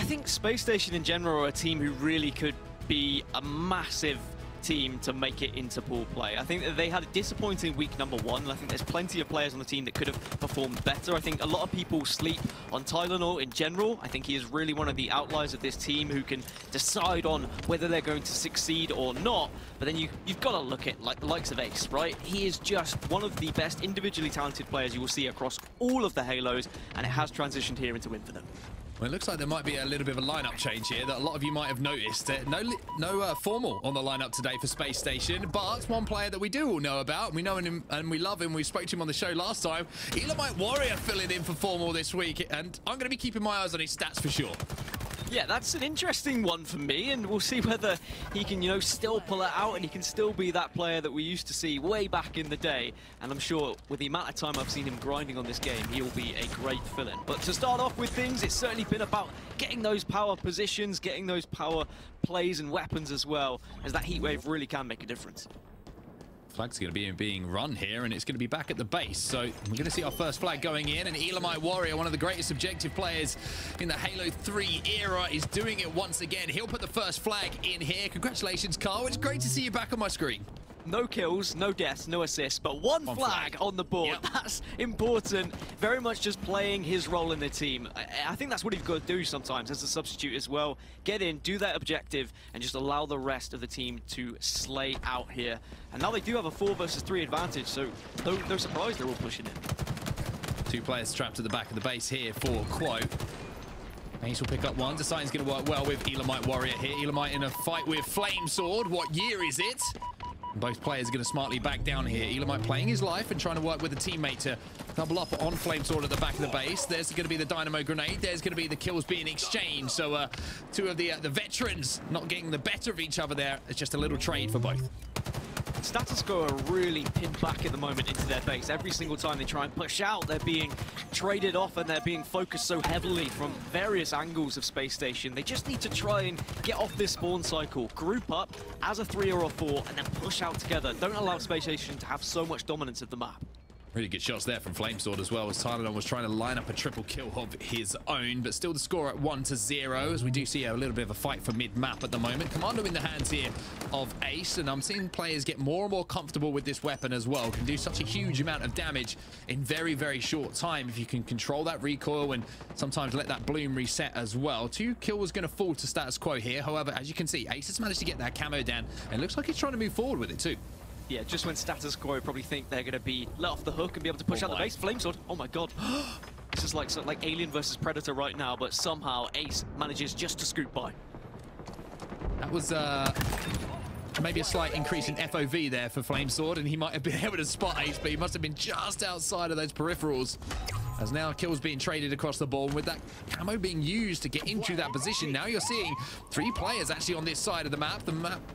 think Spacestation in general are a team who really could be a massive team to make it into pool play. I think that they had a disappointing week number 1, and I think there's plenty of players on the team that could have performed better. I think a lot of people sleep on Tylenol in general. I think he is really one of the outliers of this team who can decide on whether they're going to succeed or not. But then you've got to look at like the likes of Ace, right? He is just one of the best individually talented players you will see across all of the Halos, and it has transitioned here into win for them. Well, it looks like there might be a little bit of a lineup change here that a lot of you might have noticed. No formal on the lineup today for Space Station, but one player that we do all know about, we know him and we love him. We spoke to him on the show last time. Elamite Warrior filling in for formal this week, and I'm going to be keeping my eyes on his stats for sure. Yeah, that's an interesting one for me, and we'll see whether he can, you know, still pull it out and he can still be that player that we used to see way back in the day. And I'm sure with the amount of time I've seen him grinding on this game, he'll be a great fill-in. But to start off with things, it's certainly been about getting those power positions, getting those power plays and weapons as well, as that heat wave really can make a difference. Flag's going to be being run here, and it's going to be back at the base. So we're going to see our first flag going in, and Elamite Warrior, one of the greatest objective players in the Halo 3 era, is doing it once again. He'll put the first flag in here. Congratulations, Carl. It's great to see you back on my screen. No kills, no deaths, no assists, but one flag on the board. Yep. That's important. Very much just playing his role in the team. I think that's what you've got to do sometimes as a substitute as well. Get in, do that objective, and just allow the rest of the team to slay out here. And now they do have a 4 versus 3 advantage, so no surprise they're all pushing it. 2 players trapped at the back of the base here for Quo. Ace will pick up one. Deciding's going to work well with Elamite Warrior here. Elamite in a fight with Flame Sword. What year is it? Both players are going to smartly back down here. Elamite playing his life and trying to work with a teammate to double up on Flame Sword at the back of the base. There's going to be the Dynamo Grenade. There's going to be the kills being exchanged. So 2 of the veterans not getting the better of each other there. It's just a little trade for both. Status Quo are really pinned back at the moment into their base. Every single time they try and push out, they're being traded off and they're being focused so heavily from various angles of Space Station. They just need to try and get off this spawn cycle, group up as a 3 or a 4, and then push out together. Don't allow Space Station to have so much dominance of the map. Really good shots there from Flame Sword as well, as Tylenol was trying to line up a triple kill of his own, but still the score at 1-0, as we do see a little bit of a fight for mid-map at the moment. Commando in the hands here of Ace, and I'm seeing players get more and more comfortable with this weapon as well. Can do such a huge amount of damage in very, very short time if you can control that recoil and sometimes let that bloom reset as well. 2 kills going to fall to Status Quo here. However, as you can see, Ace has managed to get that camo down, and it looks like he's trying to move forward with it too. Yeah, just when Status Quo probably think they're going to be let off the hook and be able to push out the base. Flame Sword, oh my god. This is like Alien versus Predator right now, but somehow Ace manages just to scoot by. That was maybe a slight increase in FOV there for Flame Sword, and he might have been able to spot Ace, but he must have been just outside of those peripherals. As now kills being traded across the board with that camo being used to get into that position. Now you're seeing 3 players actually on this side of the map.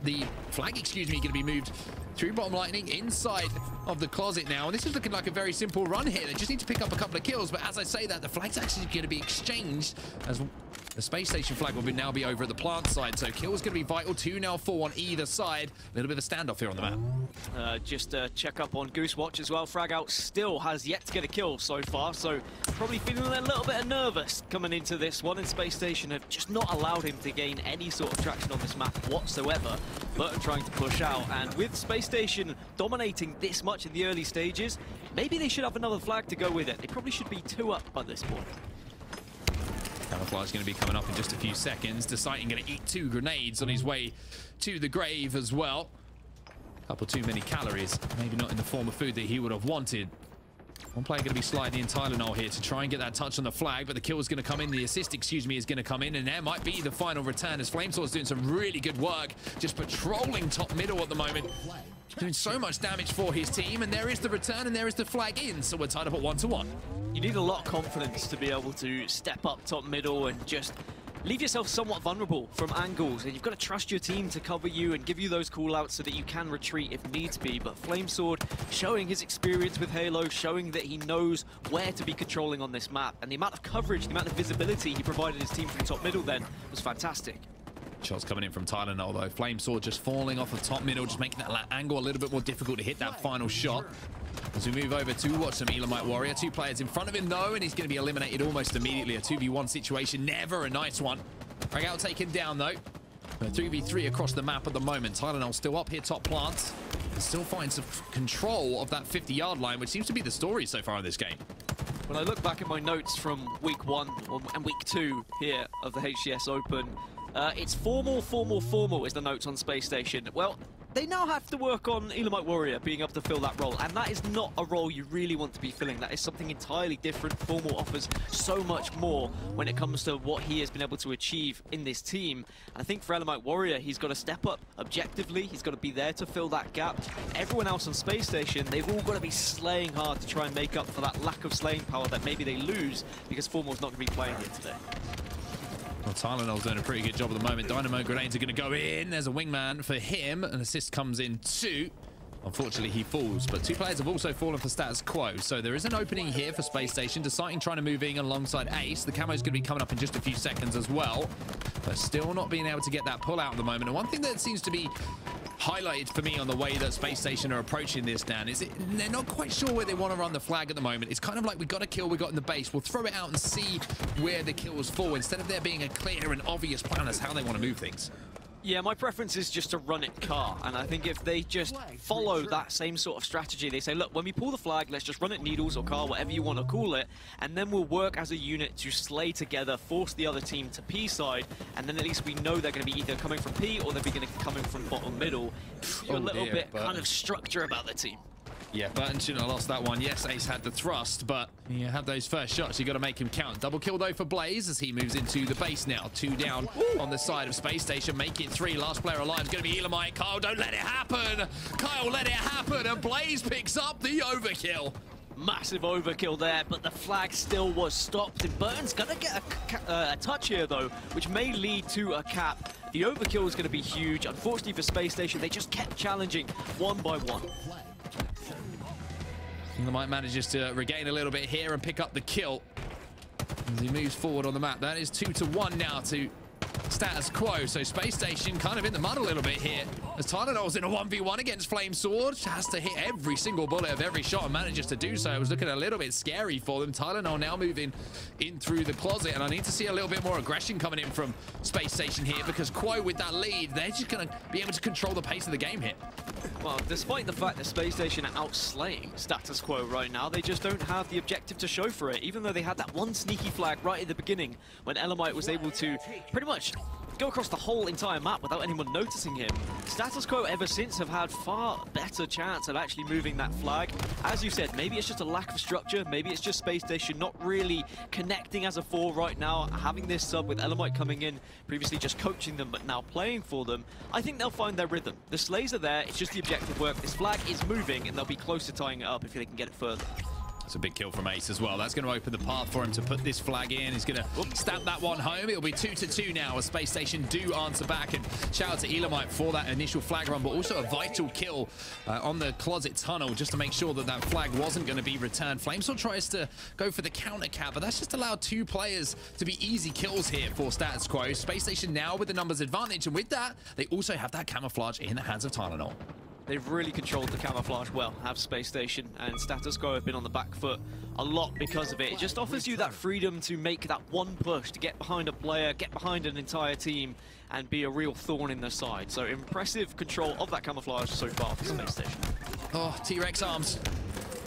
The flag, excuse me, going to be moved through Bottom Lightning inside of the closet now. And this is looking like a very simple run here. They just need to pick up a couple of kills. But as I say that, the flag's actually going to be exchanged as the Space Station flag will now be over at the plant side. So kills going to be vital. 2 now 4 on either side. A little bit of a standoff here on the map. Just check up on Goose Watch as well. Frag Out still has yet to get a kill so far. So probably feeling a little bit nervous coming into this one. And Space Station have just not allowed him to gain any sort of traction on this map whatsoever. But trying to push out. And with Space Station dominating this much in the early stages, maybe they should have another flag to go with it. They probably should be 2 up by this point. Camouflage going to be coming up in just a few seconds. Deciding going to eat 2 grenades on his way to the grave as well. Couple too many calories. Maybe not in the form of food that he would have wanted. One player going to be sliding in Tylenol here to try and get that touch on the flag, but the kill is going to come in. The assist, excuse me, is going to come in, and there might be the final return as Flame Sword's doing some really good work, just patrolling top middle at the moment. Doing so much damage for his team, and there is the return, and there is the flag in, so we're tied up at 1-1. You need a lot of confidence to be able to step up top middle and just leave yourself somewhat vulnerable from angles, and you've got to trust your team to cover you and give you those call-outs so that you can retreat if needs be. But Flame Sword showing his experience with Halo, showing that he knows where to be controlling on this map, and the amount of coverage, the amount of visibility he provided his team from top middle then was fantastic. Shots coming in from Tylenol though. Flame Sword just falling off of top middle, just making that angle a little bit more difficult to hit that final shot. As we move over to watch some Elamite Warrior. 2 players in front of him though, and he's going to be eliminated almost immediately. A 2v1 situation, never a nice one. Frag out taken down, though. 3v3 across the map at the moment. Tylenol still up here, top plant. And still finds some control of that 50-yard line, which seems to be the story so far in this game. When I look back at my notes from week 1 and week 2 here of the HCS Open, it's formal is the notes on Space Station. Well, they now have to work on Elamite Warrior being able to fill that role, and that is not a role you really want to be filling. That is something entirely different. Formal offers so much more when it comes to what he has been able to achieve in this team. And I think for Elamite Warrior, he's got to step up objectively. He's got to be there to fill that gap. Everyone else on Space Station, they've all got to be slaying hard to try and make up for that lack of slaying power that maybe they lose because Formal's not going to be playing it today. Well, Tylenol's doing a pretty good job at the moment. Dynamo grenades are going to go in. There's a wingman for him. An assist comes in too. Unfortunately, he falls, but 2 players have also fallen for status quo. So there is an opening here for Space Station. Deciding trying to move in alongside Ace. The camo's going to be coming up in just a few seconds as well, but still not being able to get that pull out at the moment. And one thing that seems to be highlighted for me on the way that Space Station are approaching this, Dan, is they're not quite sure where they want to run the flag at the moment. It's kind of like we got a kill we got in the base. We'll throw it out and see where the kills fall instead of there being a clear and obvious plan as how they want to move things. Yeah, my preference is just to run it car, and I think if they just follow that same sort of strategy, they say, look, when we pull the flag, let's just run it needles or car, whatever you want to call it, and then we'll work as a unit to slay together, force the other team to P side, and then at least we know they're going to be either coming from P or they're going to be coming from bottom middle. You're a little bit kind of structure about the team. Yeah, Burton shouldn't have lost that one. Yes, Ace had the thrust, but you have those first shots. You got to make him count. Double kill, though, for Blaze as he moves into the base now. 2 down on the side of Space Station. Make it 3. Last player alive is going to be Elamite. Kyle, don't let it happen. Kyle, let it happen. And Blaze picks up the overkill. Massive overkill there, but the flag still was stopped. And Burton's going to get a touch here, though, which may lead to a cap. The overkill is going to be huge. Unfortunately for Space Station, they just kept challenging one by one. Elamite manages to regain a little bit here and pick up the kill as he moves forward on the map. That is 2-1 now to status quo. So Space Station kind of in the mud a little bit here as Tylenol's in a 1v1 against Flame Sword. Has to hit every single bullet of every shot and manages to do so. It was looking a little bit scary for them. Tylenol now moving in through the closet, and I need to see a little bit more aggression coming in from Space Station here because Quo with that lead, they're just going to be able to control the pace of the game here. Well, despite the fact that Space Station are outslaying status quo right now, they just don't have the objective to show for it, even though they had that one sneaky flag right at the beginning when Elamite was able to pretty much go across the whole entire map without anyone noticing him. Status quo ever since have had far better chance of actually moving that flag. As you said, maybe it's just a lack of structure, maybe it's just Space Station not really connecting as a 4 right now, having this sub with Elamite coming in, previously just coaching them but now playing for them. I think they'll find their rhythm. The slays are there, it's just the objective work. This flag is moving and they'll be close to tying it up if they can get it further. It's a big kill from Ace as well. That's going to open the path for him to put this flag in. He's going to stamp that one home. It'll be 2-2 now as Space Station do answer back. And shout out to Elamite for that initial flag run, but also a vital kill on the closet tunnel just to make sure that that flag wasn't going to be returned. Flamesword tries to go for the counter cap, but that's just allowed 2 players to be easy kills here for status quo. Space Station now with the numbers advantage, and with that, they also have that camouflage in the hands of Tylenol. They've really controlled the camouflage well, have Space Station, and status quo have been on the back foot a lot because of it. It just offers you that freedom to make that one push, to get behind a player, get behind an entire team, and be a real thorn in their side. So impressive control of that camouflage so far for Space Station. Oh, T-Rex arms.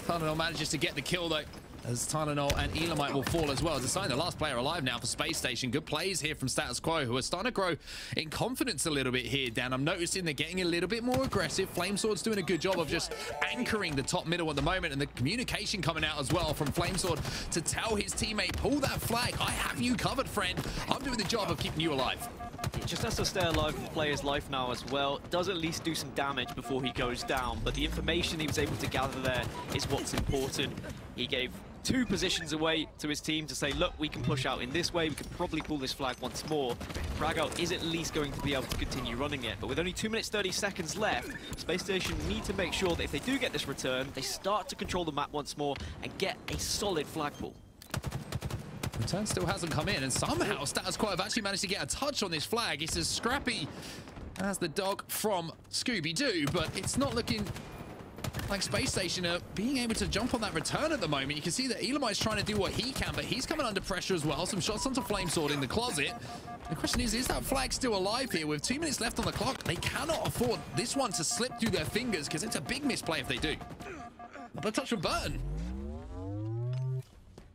Tylenol manages to get the kill though, as Tylenol and Elamite will fall as well. As a sign, the last player alive now for Space Station. Good plays here from status quo, who are starting to grow in confidence a little bit here, Dan. I'm noticing they're getting a little bit more aggressive. Flamesword's doing a good job of just anchoring the top middle at the moment, and the communication coming out as well from Flamesword to tell his teammate, pull that flag. I have you covered, friend. I'm doing the job of keeping you alive. He just has to stay alive for the player's life now as well. Does at least do some damage before he goes down, but the information he was able to gather there is what's important. He gave 2 positions away to his team to say, look, we can push out in this way, we can probably pull this flag once more. Fragout is at least going to be able to continue running it, but with only 2 minutes 30 seconds left, Space Station need to make sure that if they do get this return, they start to control the map once more and get a solid flag pull. Return still hasn't come in, and somehow status quo have actually managed to get a touch on this flag. It's as scrappy as the dog from Scooby-Doo, but it's not looking like Spacestation are being able to jump on that return at the moment. You can see that Elamite's trying to do what he can, but he's coming under pressure as well. Some shots onto Flamesword in the closet. The question is that flag still alive here? With 2 minutes left on the clock, they cannot afford this one to slip through their fingers because it's a big misplay if they do. Another touch from Burton.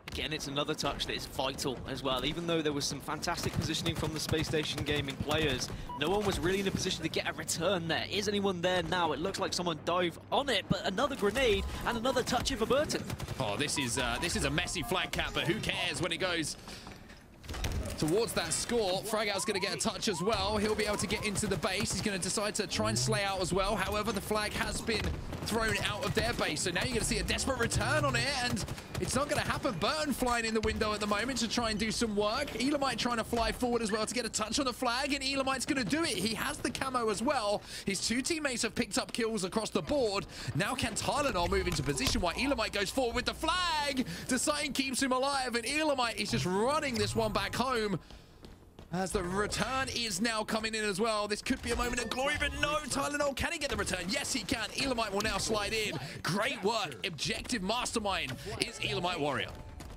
Again, it's another touch that is vital as well. Even though there was some fantastic positioning from the Spacestation Gaming players, no one was really in a position to get a return there. Is anyone there now? It looks like someone dived on it, but another grenade and another touch in for Burton. Oh, this is a messy flag cap, but who cares when it goes towards that score. Fragout's going to get a touch as well. He'll be able to get into the base. He's going to decide to try and slay out as well. However, the flag has been thrown out of their base. So now you're going to see a desperate return on it, and it's not going to happen. Burton flying in the window at the moment to try and do some work. Elamite trying to fly forward as well to get a touch on the flag, and Elamite's going to do it. He has the camo as well. His two teammates have picked up kills across the board. Now can Tylenol move into position while Elamite goes forward with the flag? Deciding keeps him alive, and Elamite is just running this one back home. As the return is now coming in as well. This could be a moment of glory, but no, Tylenol, can he get the return? Yes, he can. Elamite will now slide in. Great work. Objective mastermind is Elamite Warrior.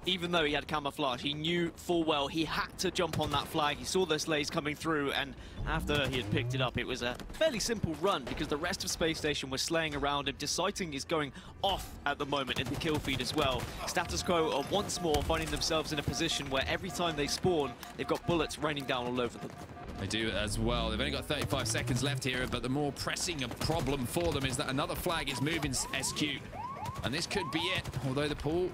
Even though he had camouflage, he knew full well he had to jump on that flag. He saw the slays coming through, and after he had picked it up, it was a fairly simple run because the rest of Spacestation was slaying around him. Deciding is going off at the moment in the kill feed as well. Status Quo are once more finding themselves in a position where every time they spawn, they've got bullets raining down all over them. They do as well. They've only got 35 seconds left here, but the more pressing a problem for them is that another flag is moving SQ. And this could be it, although the pool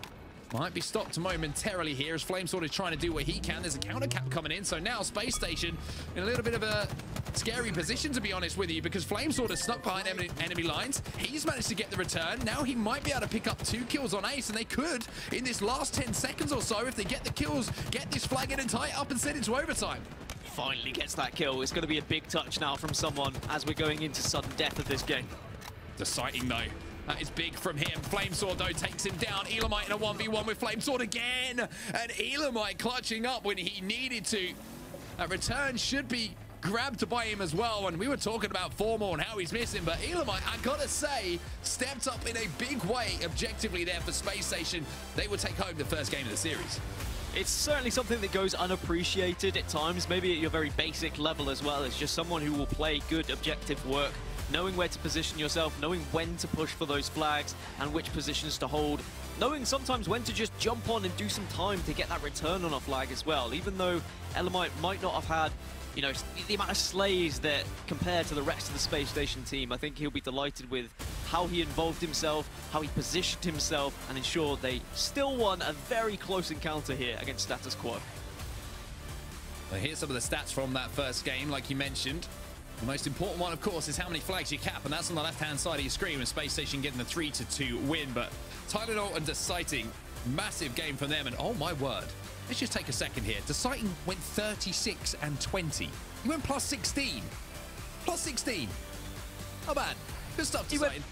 might be stopped momentarily here as Flamesword is trying to do what he can. There's a counter cap coming in, so now Spacestation in a little bit of a scary position, to be honest with you, because Flamesword has snuck behind enemy lines. He's managed to get the return. Now he might be able to pick up 2 kills on Ace, and they could, in this last 10 seconds or so, if they get the kills, get this flag in and tie it up and send it to overtime. Finally gets that kill. It's going to be a big touch now from someone as we're going into sudden death of this game. The sighting, though. That is big from him. Flamesword, though, takes him down. Elamite in a 1v1 with Flamesword again. And Elamite clutching up when he needed to. A return should be grabbed by him as well. And we were talking about Formal and how he's missing. But Elamite, I gotta say, stepped up in a big way objectively there for Spacestation. They will take home the first game of the series. It's certainly something that goes unappreciated at times, maybe at your very basic level as well. It's just someone who will play good objective work, knowing where to position yourself, knowing when to push for those flags and which positions to hold, knowing sometimes when to just jump on and do some time to get that return on a flag as well. Even though Elamite might not have had, you know, the amount of slays that compared to the rest of the Spacestation team, I think he'll be delighted with how he involved himself, how he positioned himself, and ensured they still won a very close encounter here against Status Quo. Well, here's some of the stats from that first game, like you mentioned. The most important one, of course, is how many flags you cap, and that's on the left-hand side of your screen with Spacestation getting the 3-2 win. But Tylenol and Deciding, massive game for them, and oh my word. Let's just take a second here. Deciding went 36 and 20. He went plus 16. Plus 16. Not bad. Good stuff, Deciding.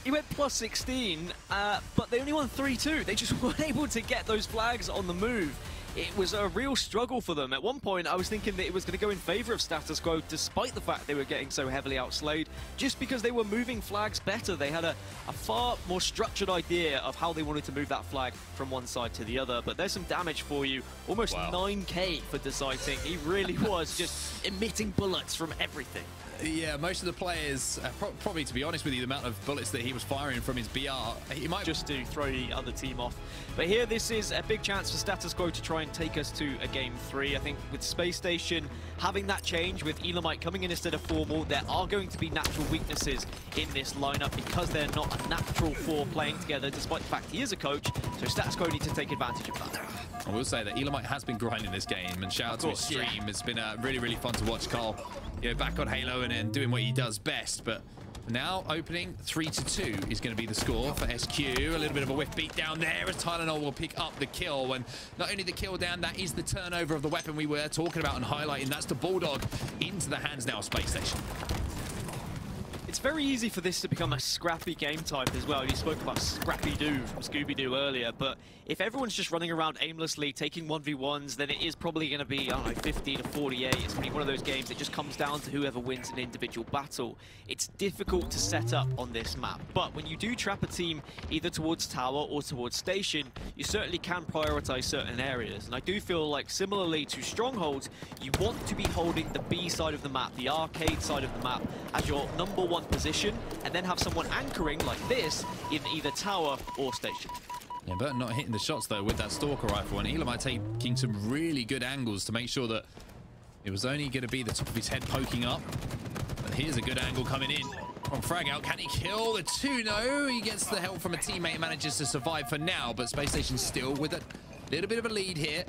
He went plus 16, but they only won 3-2. They just weren't able to get those flags on the move. It was a real struggle for them. At one point, I was thinking that it was going to go in favor of Status Quo, despite the fact they were getting so heavily outslayed, just because they were moving flags better. They had a far more structured idea of how they wanted to move that flag from one side to the other. But there's some damage for you. Almost 9k for Deciding. He really was just emitting bullets from everything. Yeah, most of the players, probably to be honest with you, the amount of bullets that he was firing from his BR, he might just to throw the other team off. But here, this is a big chance for Status Quo to try and take us to a game 3. I think with Spacestation having that change, with Elamite coming in instead of Formal, there are going to be natural weaknesses in this lineup because they're not a natural 4 playing together, despite the fact he is a coach. So Status Quo need to take advantage of that. I will say that Elamite has been grinding this game, and shout out to his stream. Yeah. It's been really, really fun to watch Carl, you know, back on Halo and doing what he does best. But now opening 3-2 is going to be the score for SQ. A little bit of a whiff beat down there as Tylenol will pick up the kill. And not only the kill down, that is the turnover of the weapon we were talking about and highlighting. That's the Bulldog into the hands now of Spacestation. It's very easy for this to become a scrappy game type as well. You spoke about Scrappy-Doo from Scooby-Doo earlier, but if everyone's just running around aimlessly, taking 1v1s, then it is probably going to be, I don't know, 50 to 48. It's going to be one of those games that just comes down to whoever wins an individual battle. It's difficult to set up on this map, but when you do trap a team either towards tower or towards station, you certainly can prioritize certain areas. And I do feel like, similarly to Strongholds, you want to be holding the B side of the map, the arcade side of the map, as your number one position, and then have someone anchoring like this in either tower or station. Yeah, Burton not hitting the shots though with that Stalker rifle, and Elamite taking some really good angles to make sure that it was only going to be the top of his head poking up. But here's a good angle coming in from Fragout. Can he kill the two? No, he gets the help from a teammate and manages to survive for now, but Spacestation still with a little bit of a lead here.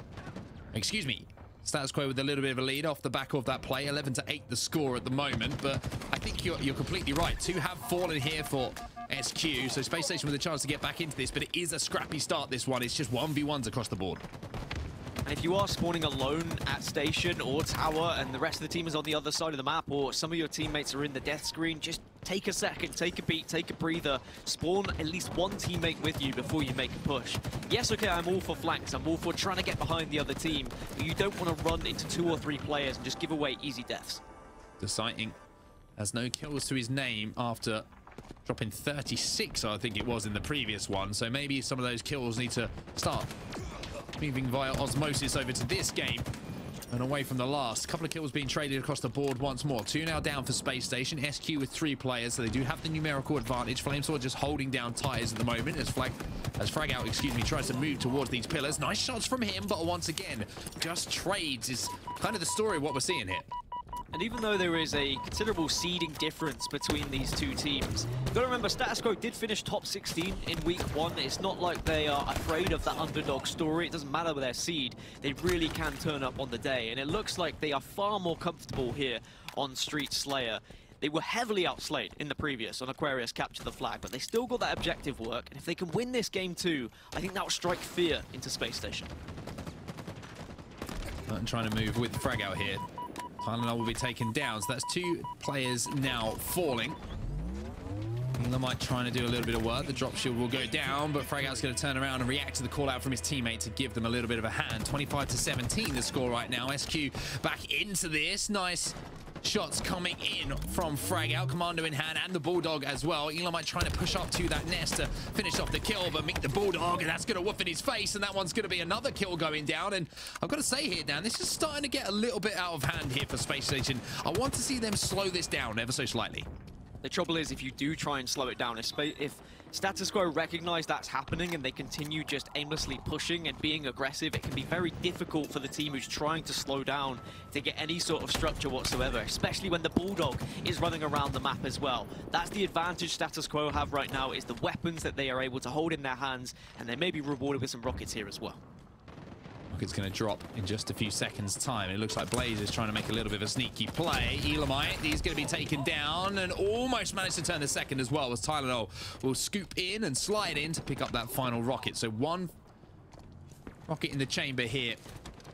Excuse me. Status Quo with a little bit of a lead off the back of that play. 11-8 the score at the moment, but I think you're completely right. Two have fallen here for SQ, so Spacestation with a chance to get back into this, but it is a scrappy start, this one. It's just 1v1s across the board. And if you are spawning alone at station or tower and the rest of the team is on the other side of the map, or some of your teammates are in the death screen, just take a second, take a beat, take a breather, spawn at least one teammate with you before you make a push. Yes, okay, I'm all for flanks, I'm all for trying to get behind the other team, but you don't want to run into 2 or 3 players and just give away easy deaths. The sighting has no kills to his name after dropping 36, I think it was, in the previous one, so maybe some of those kills need to start moving via osmosis over to this game and away from the last. Couple of kills being traded across the board once more. 2 now down for Space Station. SQ with 3 players, so they do have the numerical advantage. Flamesword just holding down tires at the moment as Fragout, excuse me, tries to move towards these pillars. Nice shots from him, but once again, just trades is kind of the story of what we're seeing here. And even though there is a considerable seeding difference between these two teams, you've got to remember Status Quo did finish top 16 in week 1. It's not like they are afraid of that underdog story. It doesn't matter with their seed. They really can turn up on the day. And it looks like they are far more comfortable here on Street Slayer. They were heavily outslayed in the previous on Aquarius Capture the Flag, but they still got that objective work. And if they can win this game too, I think that will strike fear into Space Station. I'm trying to move with Fragout here. Tylenol will be taken down, so that's 2 players now falling. Elamite trying to do a little bit of work. The drop shield will go down, but Fragout's going to turn around and react to the call out from his teammate to give them a little bit of a hand. 25-17 the score right now. SQ back into this. Nice shots coming in from Fragout, Commando in hand, and the Bulldog as well. Elamite trying to push up to that nest to finish off the kill, but meet the Bulldog, and that's going to woof in his face, and that one's going to be another kill going down. And I've got to say here, Dan, this is starting to get a little bit out of hand here for Space Station. I want to see them slow this down ever so slightly. The trouble is, if you do try and slow it down, if Status Quo recognize that's happening and they continue just aimlessly pushing and being aggressive, it can be very difficult for the team who's trying to slow down to get any sort of structure whatsoever, especially when the Bulldog is running around the map as well. That's the advantage Status Quo have right now, is the weapons that they are able to hold in their hands, and they may be rewarded with some rockets here as well. Rocket's going to drop in just a few seconds' time. It looks like Blaze is trying to make a little bit of a sneaky play. Elamite, he's going to be taken down and almost managed to turn the second as well, as Tylenol will scoop in and slide in to pick up that final rocket. So 1 rocket in the chamber here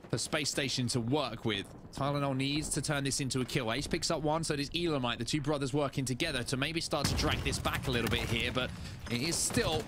for Space Station to work with. Tylenol needs to turn this into a kill. Ace picks up 1, so does Elamite. The 2 brothers working together to maybe start to drag this back a little bit here, but it is still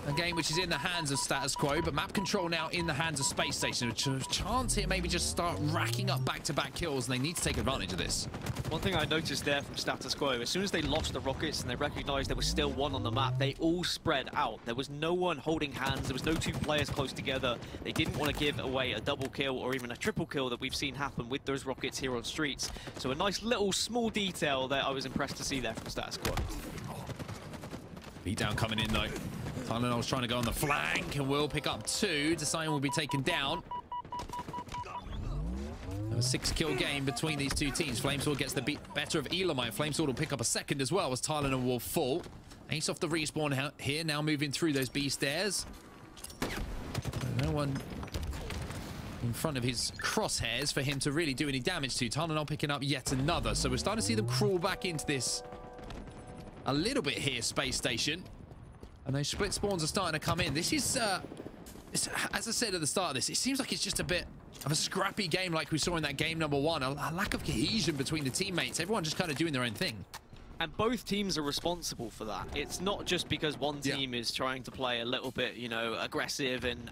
a game which is in the hands of Status Quo, but map control now in the hands of Space Station. A chance here maybe just start racking up back-to-back kills, and they need to take advantage of this. One thing I noticed there from Status Quo, as soon as they lost the rockets and they recognized there was still 1 on the map, they all spread out. There was no one holding hands. There was no 2 players close together. They didn't want to give away a double kill or even a triple kill that we've seen happen with those rockets here on Streets. So a nice little small detail that I was impressed to see there from Status Quo. Beatdown coming in though. Tylenol's trying to go on the flank and will pick up 2. Design will be taken down. A 6-kill game between these 2 teams. Flamesword gets the better of Elamite. Flamesword will pick up a second as well as Tylenol will fall. Ace off the respawn here, now moving through those B stairs. No one in front of his crosshairs for him to really do any damage to. Tylenol picking up yet another. So we're starting to see them crawl back into this a little bit here, Space Station. And those split spawns are starting to come in. This is, as I said at the start of this, it seems like it's just a bit of a scrappy game like we saw in that game number 1. A lack of cohesion between the teammates. Everyone just kind of doing their own thing. And both teams are responsible for that. It's not just because one team is trying to play a little bit, you know, aggressive and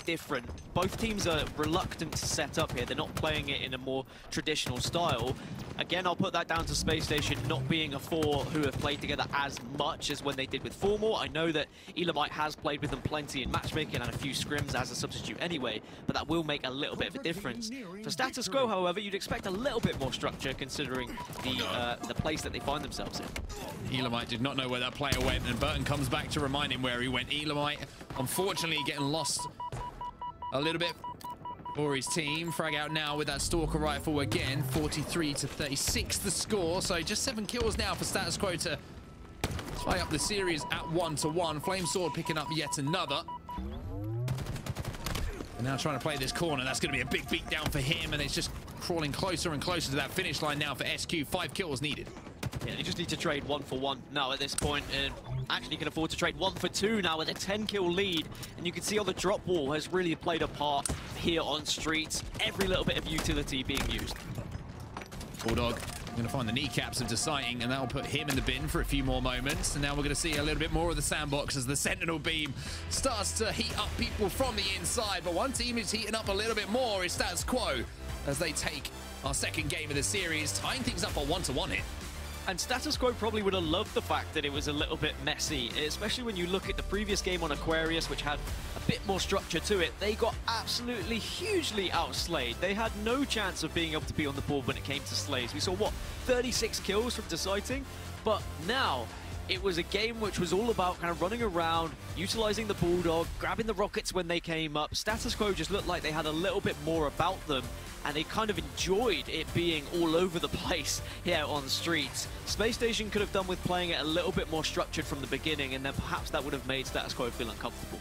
different. Both teams are reluctant to set up here. They're not playing it in a more traditional style. Again, I'll put that down to Spacestation not being a four who have played together as much as when they did with Formal. I know that Elamite has played with them plenty in matchmaking and a few scrims as a substitute anyway, but that will make a little bit of a difference. For Status Quo, however, you'd expect a little bit more structure considering the place that they find themselves in. Elamite did not know where that player went, and Burton comes back to remind him where he went. Elamite, unfortunately, getting lost a little bit for his team. Frag out now with that Stalker rifle again. 43-36 the score, so just 7 kills now for Status Quo to tie up the series at 1-1. Flamesword picking up yet another. And now trying to play this corner. That's going to be a big beat down for him, and it's just crawling closer and closer to that finish line now for SQ. 5 kills needed. Yeah, they just need to trade 1 for 1 now at this point, and actually can afford to trade 1 for 2 now with a 10-kill lead. And you can see how the drop wall has really played a part here on Streets. Every little bit of utility being used. Bulldog going to find the kneecaps of Deciding, and that will put him in the bin for a few more moments. And now we're going to see a little bit more of the sandbox as the Sentinel beam starts to heat up people from the inside. But one team is heating up a little bit more is Status Quo as they take our second game of the series, tying things up on 1-1 here. And Status Quo probably would have loved the fact that it was a little bit messy, especially when you look at the previous game on Aquarius, which had a bit more structure to it. They got absolutely hugely outslayed. They had no chance of being able to be on the board when it came to slays. We saw, what, 36 kills from Deciding? But now, it was a game which was all about kind of running around, utilizing the Bulldog, grabbing the rockets when they came up. Status Quo just looked like they had a little bit more about them, and they kind of enjoyed it being all over the place here on Streets. Spacestation could have done with playing it a little bit more structured from the beginning, and then perhaps that would have made Status Quo feel uncomfortable.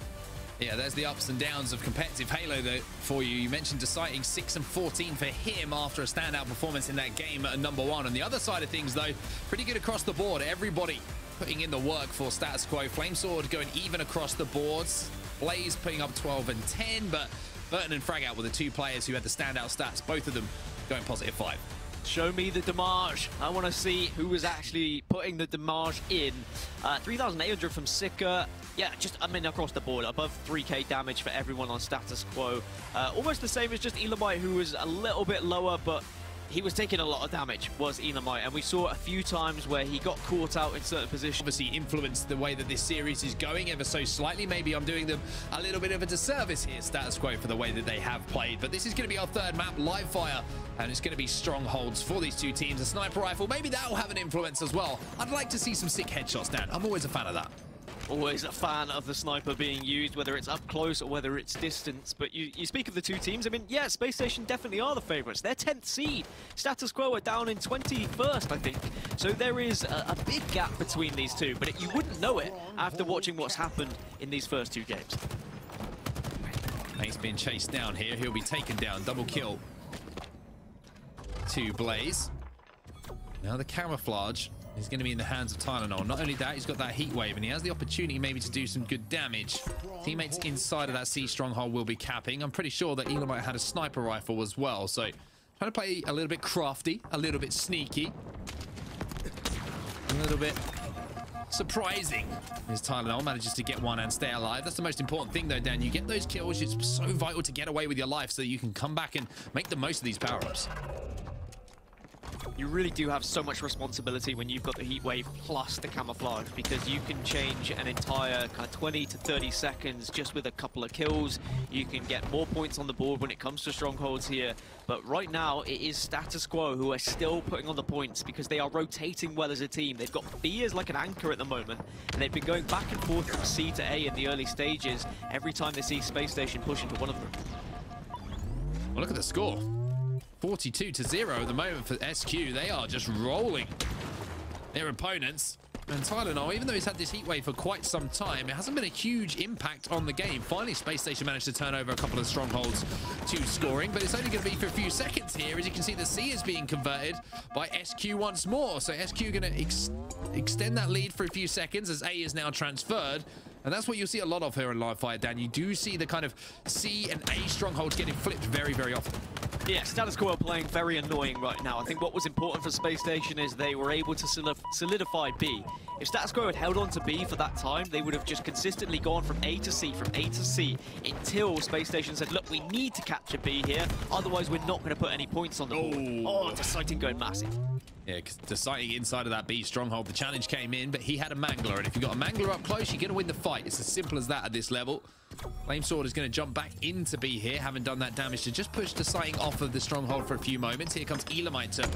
Yeah, there's the ups and downs of competitive Halo though for you. You mentioned Deciding 6 and 14 for him after a standout performance in that game at #1. On the other side of things though, pretty good across the board. Everybody putting in the work for Status Quo. Flamesword going even across the boards. Blaze putting up 12 and 10, but Burton and Fragout were the 2 players who had the standout stats, both of them going +5. Show me the damage. I want to see who was actually putting the damage in. 3,800 from Sika. Yeah, just, I mean, across the board, above 3k damage for everyone on Status Quo. Almost the same as just Elamite, who was a little bit lower, but he was taking a lot of damage, was Elamite, and we saw a few times where he got caught out in certain positions. Obviously influenced the way that this series is going ever so slightly. Maybe I'm doing them a little bit of a disservice here, Status Quo, for the way that they have played. But this is going to be our third map, live fire, and it's going to be strongholds for these 2 teams. A sniper rifle, maybe that will have an influence as well. I'd like to see some sick headshots, Dan. I'm always a fan of that. Always a fan of the sniper being used, whether it's up close or whether it's distance. But you speak of the 2 teams, I mean, yeah, Spacestation definitely are the favourites. They're 10th seed. Status Quo are down in 21st, I think. So there is a big gap between these 2, but you wouldn't know it after watching what's happened in these first 2 games. He's been chased down here. He'll be taken down. Double kill to Blaze. Now the camouflage is going to be in the hands of Tylenol. Not only that, he's got that heat wave, and he has the opportunity maybe to do some good damage. Teammates inside of that C stronghold will be capping. I'm pretty sure that Elamite had a sniper rifle as well, so trying to play a little bit crafty, a little bit sneaky, a little bit surprising as Tylenol manages to get one and stay alive. That's the most important thing though, Dan. You get those kills, it's so vital to get away with your life so that you can come back and make the most of these power-ups. You really do have so much responsibility when you've got the heat wave plus the camouflage, because you can change an entire kind of 20 to 30 seconds just with a couple of kills. You can get more points on the board when it comes to strongholds here. But right now, it is Status Quo who are still putting on the points because they are rotating well as a team. They've got B as like an anchor at the moment, and they've been going back and forth from C to A in the early stages every time they see Spacestation push into one of them. Well, look at the score. 42-0 at the moment for SQ. They are just rolling their opponents. And Tylenol, even though he's had this heat wave for quite some time, it hasn't been a huge impact on the game. Finally, Spacestation managed to turn over a couple of strongholds to scoring, but it's only going to be for a few seconds here. As you can see, the C is being converted by SQ once more. So SQ going to extend that lead for a few seconds as A is now transferred. And that's what you'll see a lot of here in live fire, Dan. You do see the kind of C and A strongholds getting flipped very, very often. Yeah, Status Quo are playing very annoying right now. I think what was important for Spacestation is they were able to solidify B. If Status Quo had held on to B for that time, they would have just consistently gone from A to C, until Spacestation said, look, we need to capture B here, otherwise we're not going to put any points on the board. Oh, Deciding going massive. Yeah, because Deciding inside of that B stronghold, the challenge came in, but he had a Mangler, and if you've got a Mangler up close, you're going to win the fight. It's as simple as that at this level. Flamesword is going to jump back into B here, having done that damage to just push Deciding off of the stronghold for a few moments. Here comes Elamite to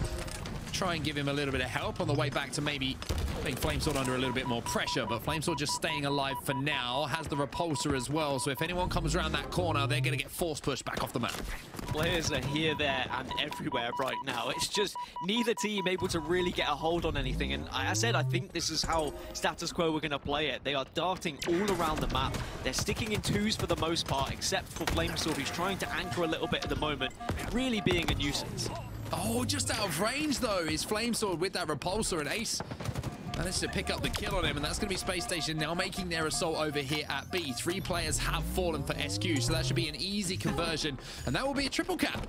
try and give him a little bit of help on the way back to maybe putting Flamesword under a little bit more pressure, but Flamesword just staying alive for now, has the repulsor as well, so if anyone comes around that corner, they're going to get force pushed back off the map. Players are here, there, and everywhere right now. It's just neither team able to really get a hold on anything, and I said I think this is how Status Quo were going to play it. They are darting all around the map. They're sticking in twos for the most part, except for Flamesword, who's trying to anchor a little bit at the moment, really being a nuisance. Oh, just out of range, though, is Flamesword with that repulsor, and Ace managed to pick up the kill on him, and that's going to be Spacestation now making their assault over here at B. 3 players have fallen for SQ, so that should be an easy conversion, and that will be a triple cap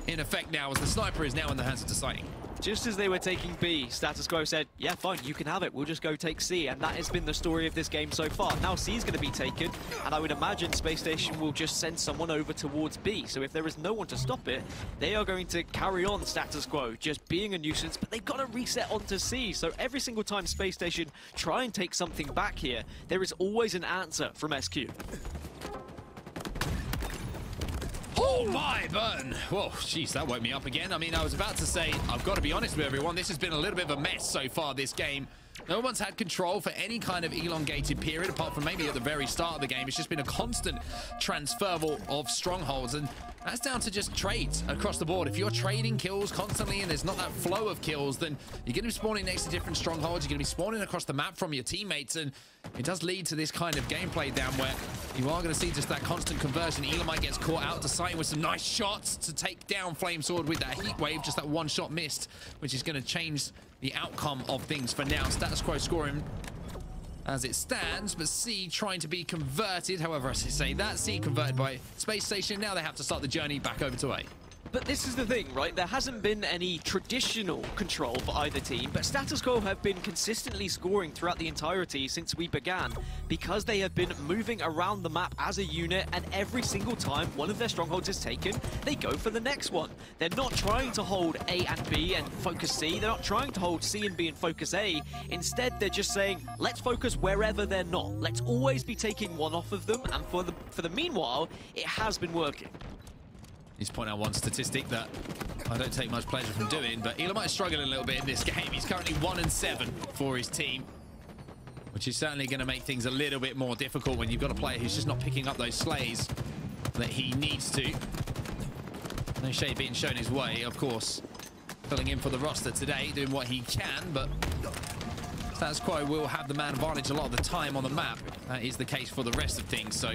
in effect now, as the sniper is now in the hands of Deciding. Just as they were taking B, Status Quo said, yeah, fine, you can have it. We'll just go take C. And that has been the story of this game so far. Now C is going to be taken, and I would imagine Spacestation will just send someone over towards B. So if there is no one to stop it, they are going to carry on Status Quo, just being a nuisance, but they've got to reset onto C. So every single time Spacestation try and take something back here, there is always an answer from SQ. Oh my, Burton. Whoa, jeez, that woke me up again. I mean, I was about to say, I've got to be honest with everyone, this has been a little bit of a mess so far this game. No one's had control for any kind of elongated period, apart from maybe at the very start of the game. It's just been a constant transferal of strongholds, and that's down to just trades across the board. If you're trading kills constantly and there's not that flow of kills, then you're going to be spawning next to different strongholds. You're going to be spawning across the map from your teammates, and it does lead to this kind of gameplay down where you are going to see just that constant conversion. Elamite gets caught out, Deciding with some nice shots to take down Flamesword with that heat wave, just that one shot missed, which is going to change the outcome of things for now. Status Quo scoring as it stands, but C trying to be converted. However, as I say that, C converted by Spacestation. Now they have to start the journey back over to A. But this is the thing, right? There hasn't been any traditional control for either team, but Status Quo have been consistently scoring throughout the entirety since we began, because they have been moving around the map as a unit, and every single time one of their strongholds is taken, they go for the next one. They're not trying to hold A and B and focus C. They're not trying to hold C and B and focus A. Instead, they're just saying, let's focus wherever they're not. Let's always be taking one off of them, and for the meanwhile, it has been working. Just point out one statistic that I don't take much pleasure from doing, but Elamite is struggling a little bit in this game. He's currently 1-7 for his team, which is certainly going to make things a little bit more difficult when you've got a player who's just not picking up those slays that he needs to. No shade being shown his way, of course. Filling in for the roster today, doing what he can, but Status Quo will have the man advantage a lot of the time on the map. That is the case for the rest of things, so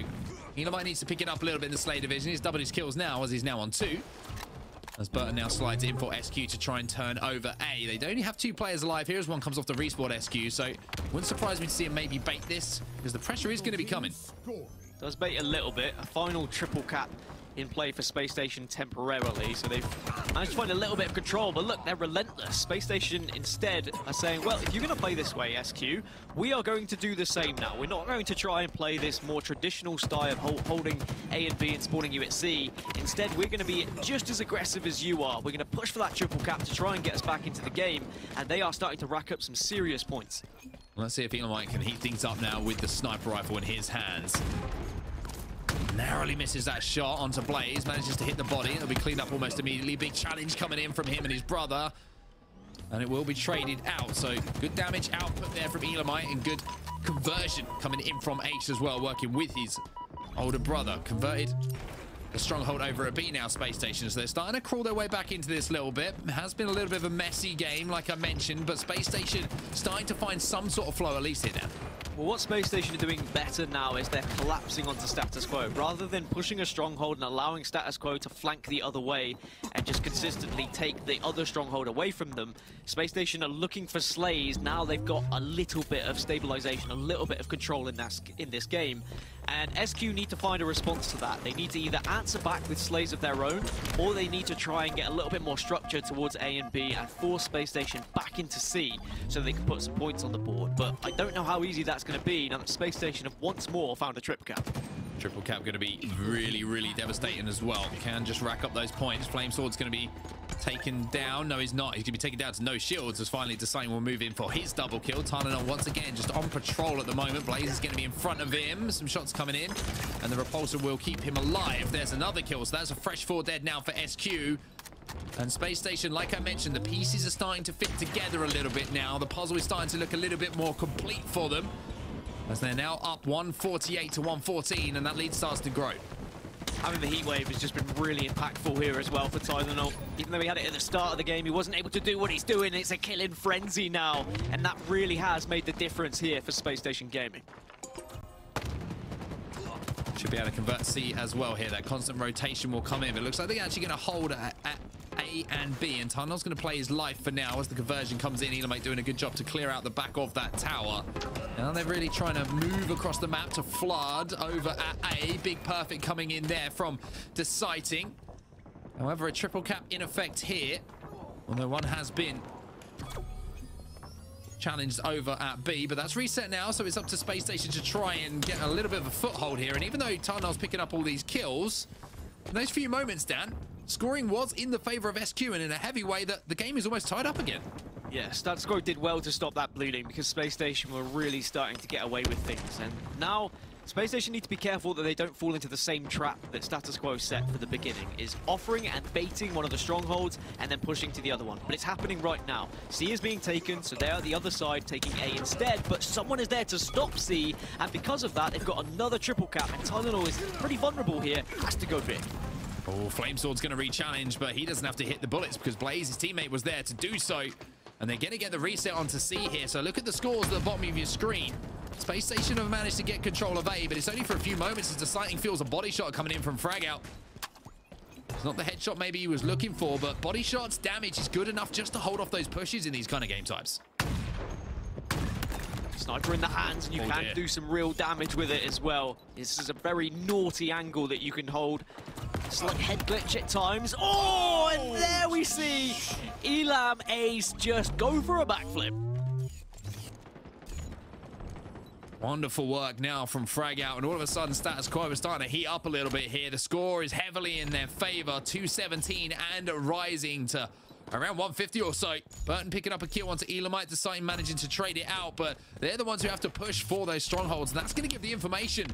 Elamite needs to pick it up a little bit in the Slay division. He's doubled his kills now, as he's now on 2. As Burton now slides in for SQ to try and turn over A. They only have 2 players alive here as one comes off the respawn SQ, so wouldn't surprise me to see him maybe bait this, because the pressure is going to be coming. Does bait a little bit. A final triple cap in play for Spacestation temporarily, so they've managed to find a little bit of control, but look, they're relentless. Spacestation instead are saying, well, if you're going to play this way, SQ, we are going to do the same now. We're not going to try and play this more traditional style of holding A and B and spawning you at C. Instead, we're going to be just as aggressive as you are. We're going to push for that triple cap to try and get us back into the game, and they are starting to rack up some serious points. Let's see if Elamite can heat things up now with the sniper rifle in his hands. Narrowly misses that shot onto Blaze, manages to hit the body. It'll be cleaned up almost immediately. Big challenge coming in from him and his brother. And it will be traded out. So good damage output there from Elamite and good conversion coming in from Ace as well, working with his older brother. Converted the stronghold over a B now, Spacestation. So they're starting to crawl their way back into this a little bit. It has been a little bit of a messy game, like I mentioned, but Spacestation starting to find some sort of flow, at least here now. Well, what Spacestation are doing better now is they're collapsing onto Status Quo. Rather than pushing a stronghold and allowing Status Quo to flank the other way and just consistently take the other stronghold away from them, Spacestation are looking for slays. Now they've got a little bit of stabilization, a little bit of control in this game. And SQ need to find a response to that. They need to either answer back with slays of their own, or they need to try and get a little bit more structure towards A and B and force Space Station back into C so they can put some points on the board. But I don't know how easy that's going to be now that Space Station have once more found a triple cap. Triple cap going to be really, really devastating as well. Can just rack up those points. Flamesword's going to be taken down. No, he's not. He's going to be taken down to no shields as finally Deciding will move in for his double kill. Tylenol once again just on patrol at the moment. Blaze is going to be in front of him. Some shots coming in and the repulsor will keep him alive. There's another kill. So that's a fresh 4 dead now for SQ. And Space Station, like I mentioned, the pieces are starting to fit together a little bit now. The puzzle is starting to look a little bit more complete for them, as they're now up 148 to 114, and that lead starts to grow. Having the heat wave has just been really impactful here as well for Tylenol. Even though he had it at the start of the game, he wasn't able to do what he's doing. It's a killing frenzy now, and that really has made the difference here for Space Station Gaming. Should be able to convert C as well here. That constant rotation will come in. It looks like they're actually going to hold at A and B, and Tylenol's going to play his life for now as the conversion comes in. Elamite doing a good job to clear out the back of that tower. Now they're really trying to move across the map to flood over at A. Big perfect coming in there from Deciding. However, a triple cap in effect here, although one has been challenged over at B, but that's reset now, so it's up to Space Station to try and get a little bit of a foothold here. And even though Tylenol's picking up all these kills, in those few moments, Dan, scoring was in the favor of SQ, and in a heavy way that the game is almost tied up again. Yeah, Status Quo did well to stop that bleeding because Space Station were really starting to get away with things. And now Space Station need to be careful that they don't fall into the same trap that Status Quo set for the beginning, is offering and baiting one of the strongholds and then pushing to the other one. But it's happening right now. C is being taken, so they're at the other side taking A instead, but someone is there to stop C, and because of that, they've got another triple cap, and Tylenol is pretty vulnerable here, has to go big. Oh, Flamesword's going to re-challenge, but he doesn't have to hit the bullets because Blaze, his teammate, was there to do so. And they're going to get the reset onto C here. So look at the scores at the bottom of your screen. Space Station have managed to get control of A, but it's only for a few moments as Deciding feels a body shot coming in from Frag Out. It's not the headshot maybe he was looking for, but body shots damage is good enough just to hold off those pushes in these kind of game types. Sniper in the hands, and you can do some real damage with it as well. This is a very naughty angle that you can hold. Slight head glitch at times. Oh, and there we see Elam Ace just go for a backflip. Wonderful work now from Frag Out, and all of a sudden Status Quo is starting to heat up a little bit here. The score is heavily in their favor, 217 and rising to around 150 or so. Burton picking up a kill onto Elamite, Deciding managing to trade it out, but they're the ones who have to push for those strongholds, and that's going to give the information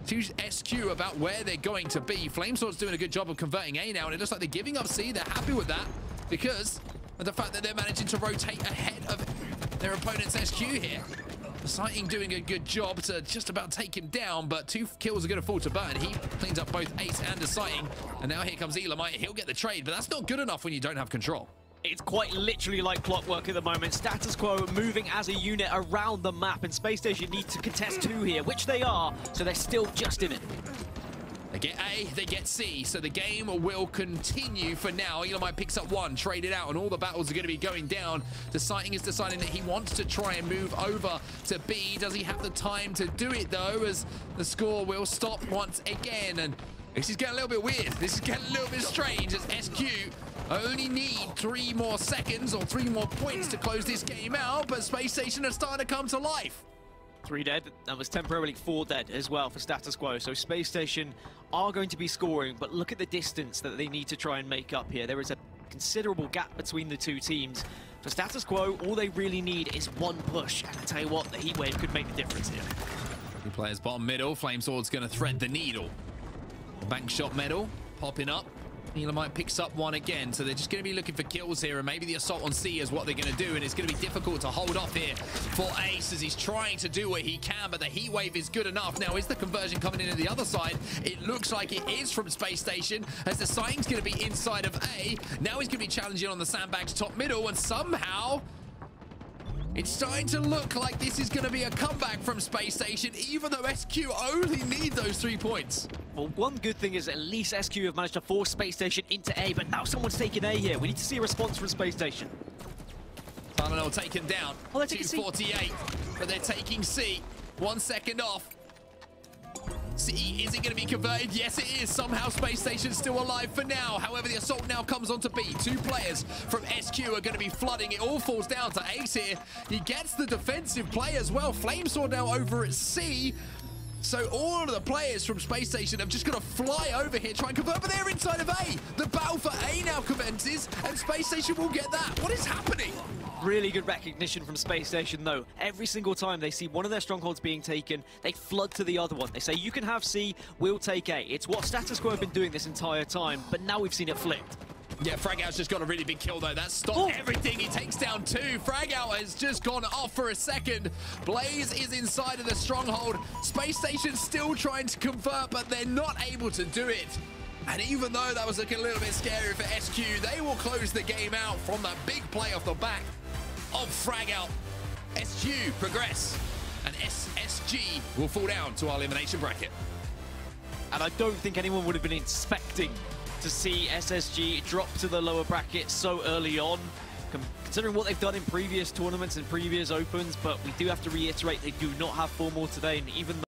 to SQ about where they're going to be. Flamesword's doing a good job of converting A now, and it looks like they're giving up C. They're happy with that because of the fact that they're managing to rotate ahead of their opponent's SQ here. Deciding doing a good job to just about take him down, but 2 kills are going to fall to Burton. He cleans up both Ace and Deciding, and now here comes Elamite. He'll get the trade, but that's not good enough when you don't have control. It's quite literally like clockwork at the moment. Status Quo moving as a unit around the map, and Space Station need to contest 2 here, which they are, so they're still just in it. They get A, they get C, so the game will continue for now. Elamite picks up 1, traded out, and all the battles are going to be going down. Deciding is deciding that he wants to try and move over to B. Does he have the time to do it, though, as the score will stop once again? And this is getting a little bit weird. This is getting a little bit strange as SQ only need 3 more seconds or 3 more points to close this game out, but Space Station are starting to come to life. 3 dead. That was temporarily 4 dead as well for Status Quo. So Space Station are going to be scoring, but look at the distance that they need to try and make up here. There is a considerable gap between the 2 teams. For Status Quo, all they really need is 1 push. And I tell you what, the heat wave could make the difference here. 2 players bottom middle. Flamesword's going to thread the needle. Bank shot medal popping up. Elamite picks up 1 again, so they're just going to be looking for kills here, and maybe the assault on C is what they're going to do, and it's going to be difficult to hold off here for Ace as he's trying to do what he can, but the heat wave is good enough. Now, is the conversion coming in at the other side? It looks like it is from Space Station, as Deciding's going to be inside of A. Now he's going to be challenging on the sandbags top middle, and somehow it's starting to look like this is going to be a comeback from Space Station, even though SQ only need those 3 points. Well, one good thing is at least SQ have managed to force Space Station into A, but now someone's taking A here. We need to see a response from Space Station. Tylenol taken down. Oh, they're taking 248, but they're taking C. 1 second off. C isn't going to be converted. Yes, it is. Somehow Space Station's still alive for now. However, the assault now comes onto B. 2 players from SQ are going to be flooding. It all falls down to Ace here. He gets the defensive play as well. Flamesword now over at C. So all of the players from Space Station have just got to fly over here, try and convert, but they're inside of A. The battle for A now commences, and Space Station will get that. What is happening? Really good recognition from Space Station, though. Every single time they see one of their strongholds being taken, they flood to the other one. They say, you can have C, we'll take A. It's what Status Quo have been doing this entire time, but now we've seen it flipped. Yeah, Fragout's just got a really big kill, though. That stopped everything. He takes down 2. Fragout has just gone off for a second. Blaze is inside of the stronghold. Space Station's still trying to convert, but they're not able to do it. And even though that was looking a little bit scary for SQ, they will close the game out from that big play off the back of Fragout. SQ progress, and SSG will fall down to our elimination bracket. And I don't think anyone would have been expecting to see SSG drop to the lower bracket so early on, considering what they've done in previous tournaments and previous opens. But we do have to reiterate, they do not have 4 more today, and even though